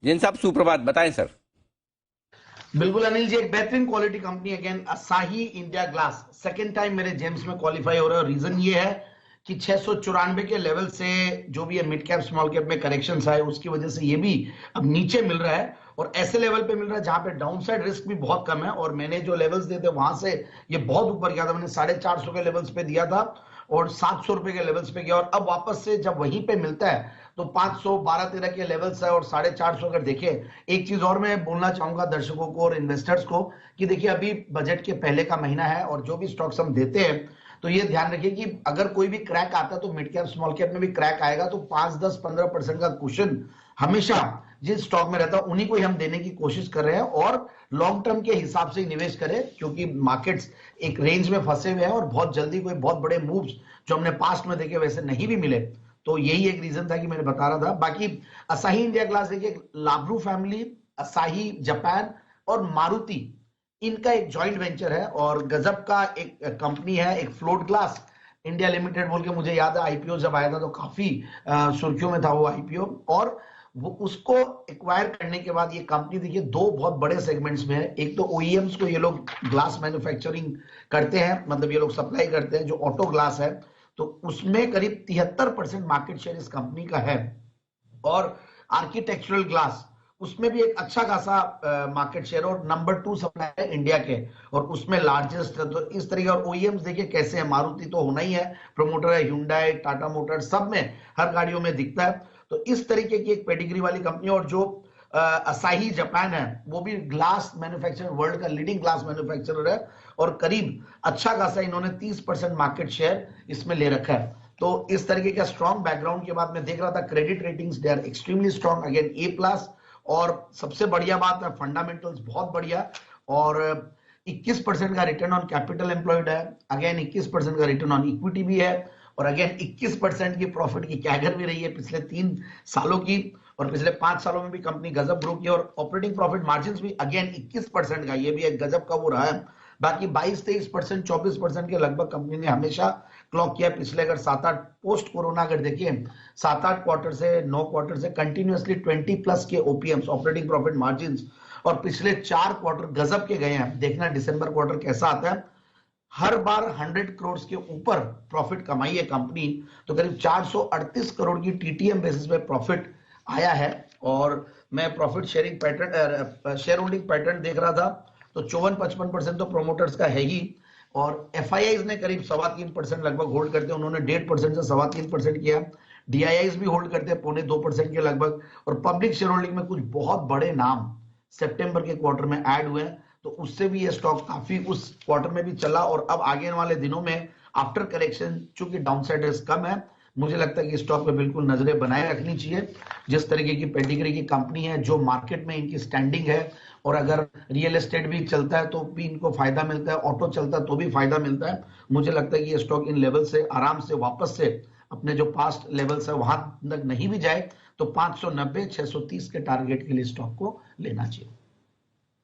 जैन साहब सुप्रभात, बताएं सर। बिल्कुल अनिल जी, एक बेहतरीन quality company again Asahi India glass second time मेरे जेम्स में क्वालिफाई हो रहा है। रीजन ये है कि 694 के लेवल से जो भी है मिड कैप स्मॉल कैप में करेक्शन आए, उसकी वजह से ये भी अब नीचे मिल रहा है और ऐसे लेवल पे मिल रहा है जहां पे डाउनसाइड रिस्क भी बहुत कम है। और मैंने जो लेवल्स दिए थे वहां से ये बहुत ऊपर गया था, मैंने 450 के लेवल्स पे दिया था और 700 रुपए के लेवल्स पे गया और अब वापस से जब वहीं पे मिलता है तो 512-13 के लेवल्स है और 450 अगर देखें। एक चीज और मैं बोलना चाहूंगा दर्शकों को और इन्वेस्टर्स को कि देखिए अभी बजट के पहले का महीना है और जो भी स्टॉक्स हम देते हैं तो ये ध्यान रखिए कि अगर कोई भी क्रैक आता है तो मिड कैप स्मॉल कैप में भी क्रैक आएगा, तो 5-10-15% का कुशन हमेशा जिस स्टॉक में रहता है उन्हीं को ही हम देने की कोशिश कर रहे हैं और लॉन्ग टर्म के हिसाब से निवेश करें, क्योंकि मार्केट्स एक रेंज में फंसे हुए हैं और बहुत जल्दी कोई बहुत बड़े मूव्स जो हमने पास्ट में देखे वैसे नहीं भी मिले। तो यही एक रीजन था कि मैंने बता रहा था। बाकी असाही इंडिया ग्लास देखिए, लाब्रू फैमिली, असाही जापान और मारुति, इनका एक जॉइंट वेंचर है और गजब का एक कंपनी है। एक फ्लोट ग्लास इंडिया लिमिटेड बोल के मुझे याद है आईपीओ जब आया था तो काफी सुर्खियों में था वो आईपीओ, और वो उसको एक्वायर करने के बाद ये कंपनी देखिए दो बहुत बड़े सेगमेंट्स में है। एक तो ओईएम्स को ये लोग ग्लास मैन्युफैक्चरिंग करते हैं, मतलब ये लोग सप्लाई करते हैं जो ऑटो ग्लास है, तो उसमें करीब 73% मार्केट शेयर इस कंपनी का है। और आर्किटेक्चरल ग्लास उसमें भी एक अच्छा खासा मार्केट शेयर और नंबर 2 सप्लायर है इंडिया के और उसमें लार्जेस्ट है। तो इस तरीके और ओईएम्स देखिए कैसे है, मारुति तो होना ही है, प्रमोटर है, ह्युंडई, टाटा मोटर्स, सब में हर गाड़ियों में दिखता है। तो इस तरीके की एक पेडिग्री वाली कंपनी। और जो असाही जापान है वो भी ग्लास मैन्युफैक्चरर, वर्ल्ड का लीडिंग ग्लास मैन्युफैक्चरर है और करीब अच्छा खासा इन्होंने 30% मार्केट शेयर इसमें ले रखा है। तो इस तरीके का स्ट्रॉन्ग बैकग्राउंड के बाद मैं देख रहा था credit ratings they are extremely strong, again A+। और सबसे बढ़िया बात है फंडामेंटल्स बहुत बढ़िया और 21% का रिटर्न ऑन कैपिटल एम्प्लॉयड है, अगेन 21% का रिटर्न ऑन इक्विटी भी है और अगेन 21% की प्रॉफिट की कैगर भी रही है पिछले 3 सालों की और पिछले 5 सालों में भी कंपनी गजब ग्रो की और ऑपरेटिंग प्रॉफिट मार्जिन भी अगेन 21% का, ये भी एक गजब का वो रहा है। बाकी 22-23%, 24% के लगभग कंपनी ने हमेशा क्लॉक किया पिछले अगर 7-8 पोस्ट कोरोना अगर देखिए 7-8 क्वार्टर से 9 क्वार्टर से कंटिन्यूअसली 20+ के ओपीएम्स ऑपरेटिंग प्रॉफिट मार्जिन और पिछले 4 क्वार्टर गजब के गए हैं। देखना दिसंबर क्वार्टर कैसा आता है, हर बार 100 करोड़ के ऊपर प्रॉफिट कमाई है कंपनी, तो करीब 438 करोड़ की टीटीएम बेसिस पे प्रॉफिट आया है। और मैं profit sharing pattern, share holding pattern देख रहा था तो 54-55% तो प्रोमोटर्स का है ही और एफआईआईज ने करीब 3.25% लगभग होल्ड करते हैं, उन्होंने 1.5% से 3.25% किया। डीआईआईज भी होल्ड करते हैं 2.25% के लगभग और पब्लिक शेयर होल्डिंग में कुछ बहुत बड़े नाम सितंबर के क्वार्टर में ऐड हुए हैं, तो उससे भी ये स्टॉक काफी उस क्वार्टर में भी चला और अब आगे वाले दिनों में आफ्टर करेक्शन चूंकि डाउनसाइड रिस्क कम है, मुझे लगता है कि स्टॉक पे बिल्कुल नजरें बनाए रखनी चाहिए। जिस तरीके की पेडिग्री की कंपनी है, जो मार्केट में इनकी स्टैंडिंग है और अगर रियल एस्टेट भी चलता है तो भी इनको फायदा मिलता है, ऑटो चलता है तो भी फायदा मिलता है। मुझे लगता है कि ये स्टॉक इन लेवल से आराम से वापस से अपने जो पास्ट लेवल्स है वहां तक नहीं भी जाए तो 590-630 के टारगेट के लिए स्टॉक को लेना चाहिए।